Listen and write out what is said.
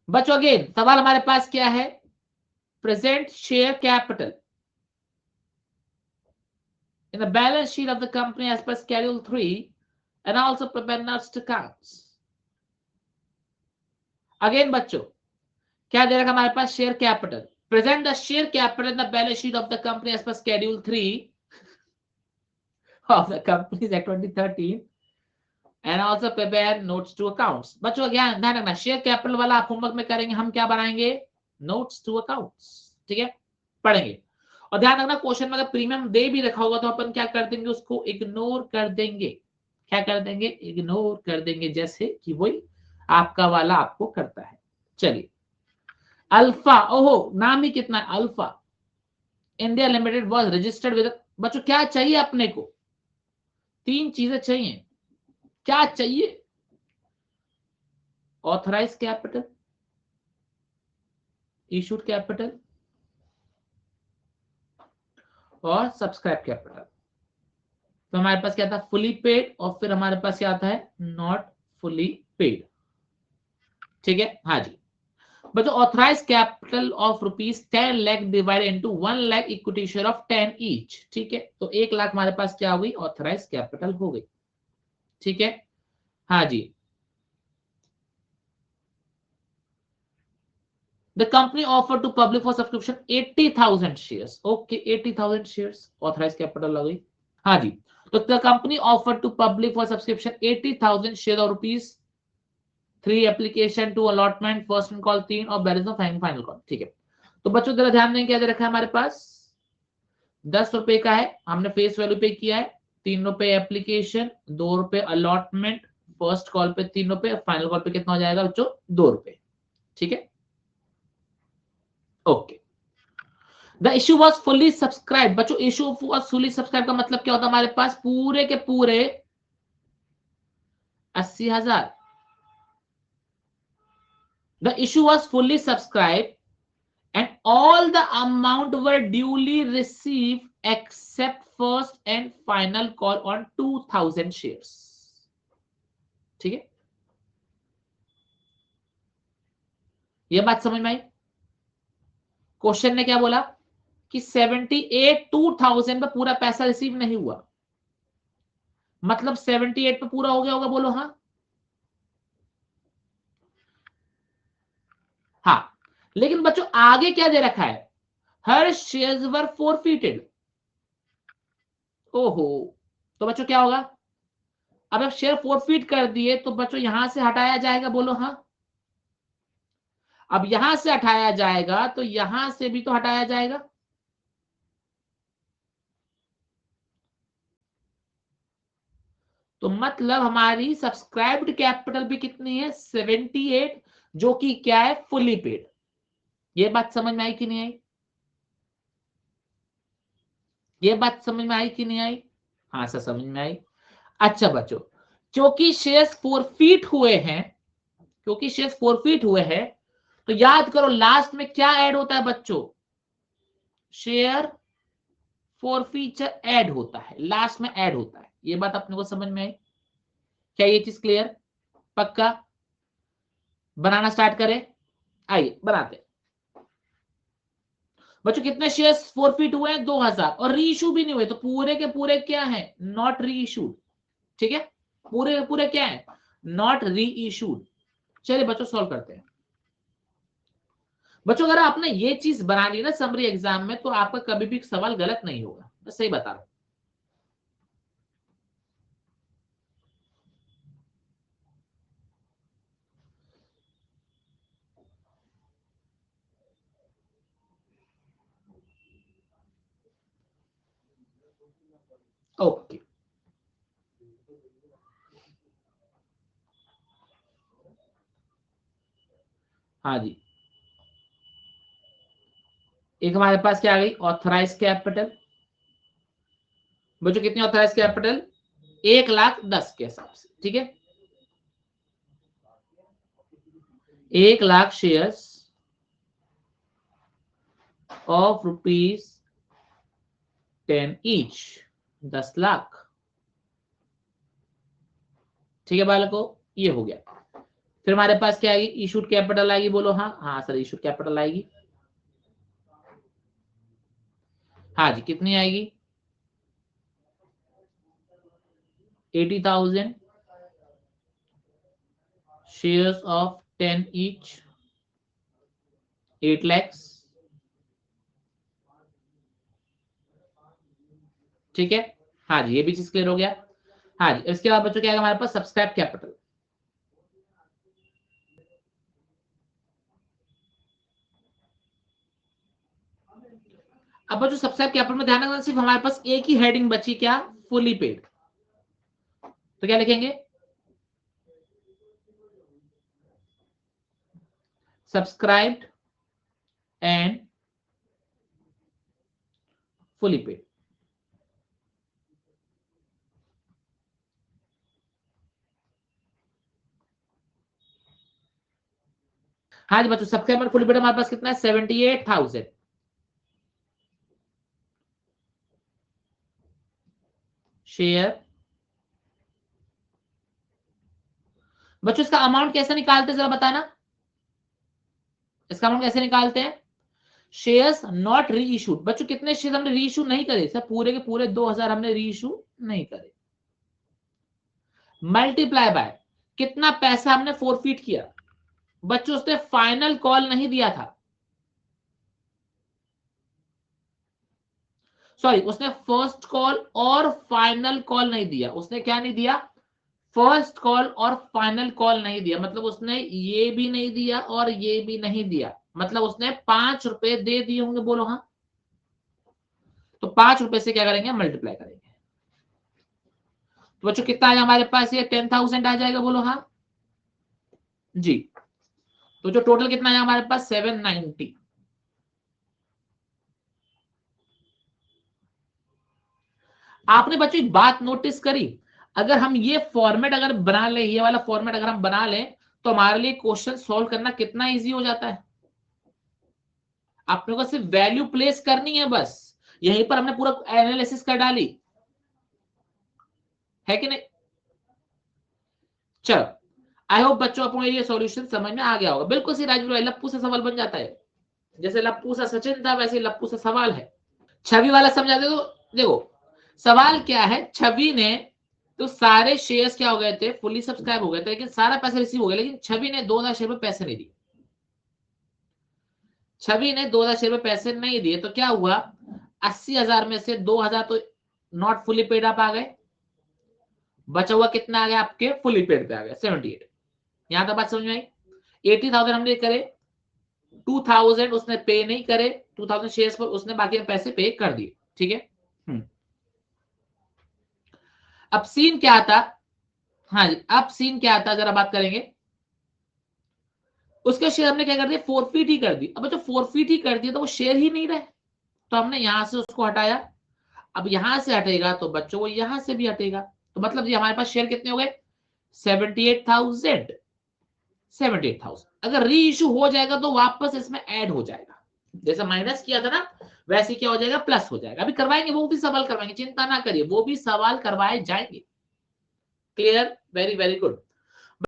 बच्चों अगेन सवाल हमारे पास क्या है, present share capital in the balance sheet of the company as per schedule 3 and also prepare next accounts. Again बच्चों क्या दे रखा हमारे पास, share capital, present the share capital in the balance sheet of the company as per schedule 3 of the company's Act 2013 and also prepare notes to accounts। बच्चों ध्यान रखना, share capital वाला आप होमवर्क में करेंगे, हम क्या बनाएंगे, नोट्स टू अकाउंट्स। ठीक है, पढ़ेंगे। और ध्यान रखना क्वेश्चन में अगर प्रीमियम दे भी रखा होगा तो अपन क्या कर देंगे, उसको इग्नोर कर देंगे। क्या कर देंगे, इग्नोर कर देंगे, जैसे कि वही आपका वाला आपको करता है। चलिए, अल्फा, ओहो नाम ही कितना है, alpha India limited was registered with, बच्चों क्या चाहिए अपने को, तीन चीजें चाहिए। क्या चाहिए, ऑथराइज कैपिटल, इशूड कैपिटल और सब्सक्राइब कैपिटल। तो हमारे पास क्या था, फुली पेड, और फिर हमारे पास क्या आता है, नॉट फुली पेड। ठीक है, हाँ जी। But authorise capital of ₹10 lakh divide into 1 lakh equity share of 10 each. ठीक है, तो 1 लाख हमारे पास क्या हो गई, ऑथराइज कैपिटल हो गई। ठीक है, हाँ जी। The company offered to public for subscription 80,000 shares. Okay, 80,000 shares. Authorized capital लगी। हाँ जी। तो the company offered to public for subscription 80,000 shares of ₹3 application to allotment first in call 3 और बैलेंस ऑफ फाइनल कॉल। ठीक है, तो बच्चों जरा ध्यान देंगे, क्या दे रखा है हमारे पास, ₹10 का है, हमने फेस वैल्यू पे किया है, ₹3 एप्लीकेशन, ₹2 अलॉटमेंट, फर्स्ट कॉल पे ₹3, फाइनल कॉल पे कितना हो जाएगा बच्चों, ₹2। ठीक है, okay. The issue was fully subscribe, बच्चों इश्यू वॉज फुली सब्सक्राइब का मतलब क्या होता है, हमारे पास पूरे के पूरे 80,000। The issue was fully subscribe and all the amount were duly receive accept first and final call on 2,000 shares. ठीक है, यह बात समझ में आई। क्वेश्चन ने क्या बोला कि 2,000 पे पूरा पैसा रिसीव नहीं हुआ, मतलब 78 पे पूरा हो गया होगा, बोलो हाँ। हाँ, लेकिन बच्चों आगे क्या दे रखा है, हर शेयर्स वर फोरफिटेड। ओहो, तो बच्चों क्या होगा, अब आप शेयर फोरफिट कर दिए तो बच्चों यहां से हटाया जाएगा, बोलो हाँ। अब यहां से हटाया जाएगा तो यहां से भी तो हटाया जाएगा। तो मतलब हमारी सब्सक्राइब्ड कैपिटल भी कितनी है, 78, जो कि क्या है, फुली पेड। ये बात समझ में आई कि नहीं आई, ये बात समझ में आई कि नहीं आई, हाँ सर समझ में आई। अच्छा बच्चों, क्योंकि शेयर्स फोरफिट हुए हैं, क्योंकि शेयर्स फोरफिट हुए हैं, तो याद करो लास्ट में क्या ऐड होता है बच्चों, शेयर फोरफीचर ऐड होता है, लास्ट में ऐड होता है। ये बात अपने को समझ में आई, क्या ये चीज क्लियर, पक्का। बनाना स्टार्ट करें, आइए बनाते। बच्चों कितने शेयर्स फोरफिट हुए हैं, 2,000, और री इशू भी नहीं हुए, तो पूरे के पूरे क्या है, नॉट री इशूड। ठीक है, पूरे के पूरे क्या है, नॉट री इशूड। चलिए बच्चों सॉल्व करते हैं। बच्चों अगर आपने ये चीज बना ली ना समरी एग्जाम में, तो आपका कभी भी सवाल गलत नहीं होगा, मैं सही बता रहा हूं। ओके, हाँ जी। एक हमारे पास क्या आ गई, ऑथराइज कैपिटल। बच्चों कितनी ऑथराइज कैपिटल, 1,10,000 के हिसाब से। ठीक है, 1,00,000 शेयर्स ऑफ ₹10 ईच, 10 लाख। ठीक है बालकों, ये हो गया। फिर हमारे पास क्या आएगी, इशूड कैपिटल आएगी, बोलो हाँ, हाँ सर इशूड कैपिटल आएगी, हाँ जी कितनी आएगी, 80,000 शेयर्स ऑफ 10 ईच, 8 lakhs, ठीक है, हाँ जी ये भी चीज क्लियर हो गया। हाँ जी इसके बाद बच्चों क्या है हमारे पास, सब्सक्राइब कैपिटल। अब बच्चों सब्सक्राइब कैपिटल में ध्यान रखना, सिर्फ हमारे पास एक ही हेडिंग बची, क्या, फुली पेड। तो क्या लिखेंगे, सब्सक्राइब्ड एंड फुली पेड। हाँ जी बच्चों सब्सक्राइब एंड फुली पेड हमारे पास कितना है, 78,000 शेयर। बच्चों इसका अमाउंट कैसे निकालते हैं जरा बताना, इसका अमाउंट कैसे निकालते हैं, शेयर्स नॉट री इशूड। बच्चों कितने शेयर हमने री इशू नहीं करे, सर पूरे के पूरे 2000 हमने री इशू नहीं करे, मल्टीप्लाई बाय कितना पैसा हमने फोरफीट किया। बच्चों उसने फाइनल कॉल नहीं दिया था, सॉरी उसने फर्स्ट कॉल और फाइनल कॉल नहीं दिया, उसने क्या नहीं दिया, फर्स्ट कॉल और फाइनल कॉल नहीं दिया, मतलब उसने ये भी नहीं दिया और ये भी नहीं दिया, मतलब उसने 5 रुपए दे दिए होंगे, बोलो हाँ। तो 5 रुपए से क्या करेंगे, मल्टीप्लाई करेंगे। तो बच्चों कितना आया हमारे पास, ये 10,000 आ जाएगा, बोलो हाँ जी। तो जो टोटल कितना आया हमारे पास, 790। आपने बच्चों एक बात नोटिस करी, अगर हम ये फॉर्मेट अगर बना ले, ये वाला फॉर्मेट अगर हम बना लें, तो हमारे लिए क्वेश्चन सॉल्व करना कितना इजी हो जाता है। आपने को सिर्फ वैल्यू प्लेस करनी है बस, यहीं पर हमने पूरा एनालिसिस कर डाली है कि नहीं। चलो आई होप बच्चों आपको ये सॉल्यूशन समझ में आ गया होगा। बिल्कुल सी राजू भाई, लप्पू से सवाल बन जाता है, जैसे लप्पू सा सचिन था वैसे लप्पू से सवाल है। छवि वाला समझा दे, तो देखो सवाल क्या है, छवि ने तो सारे शेयर्स क्या हो गए थे, फुली सब्सक्राइब हो गए थे, लेकिन सारा पैसा रिसीव हो गया, लेकिन छवि ने 2,000 शेयर में पैसे नहीं दिए, छवि ने 2,000 शेयर में पैसे नहीं दिए, तो क्या हुआ, 80,000 में से 2,000 तो नॉट फुली पेड अप आ गए, बचा हुआ कितना आ गया आपके फुली पेड पे आ गया 78। यहां तक बात समझ में आई। 80,000 हमने करे, 2,000 उसने पे नहीं करे, 2,000 शेयर्स पर उसने बाकी में पैसे पे कर दिए, ठीक है। अब सीन क्या आता, हाँ जी अब सीन क्या आता, जरा बात करेंगे। उसके शेयर हमने क्या कर दिया, फोरफीट ही कर दी। अब जो फोरफीट ही कर दिया तो वो शेयर ही नहीं रहे, तो हमने यहां से उसको हटाया। अब यहां से हटेगा तो बच्चों वो यहां से भी हटेगा, तो मतलब ये हमारे पास शेयर कितने हो गए, 78,000। 78,000 अगर री इशू हो जाएगा तो वापस इसमें ऐड हो जाएगा, जैसे माइनस किया था ना वैसे क्या हो जाएगा, प्लस हो जाएगा। अभी करवाएंगे, वो भी सवाल करवाएंगे, चिंता ना करिए, वो भी सवाल करवाए जाएंगे। Clear, very very good.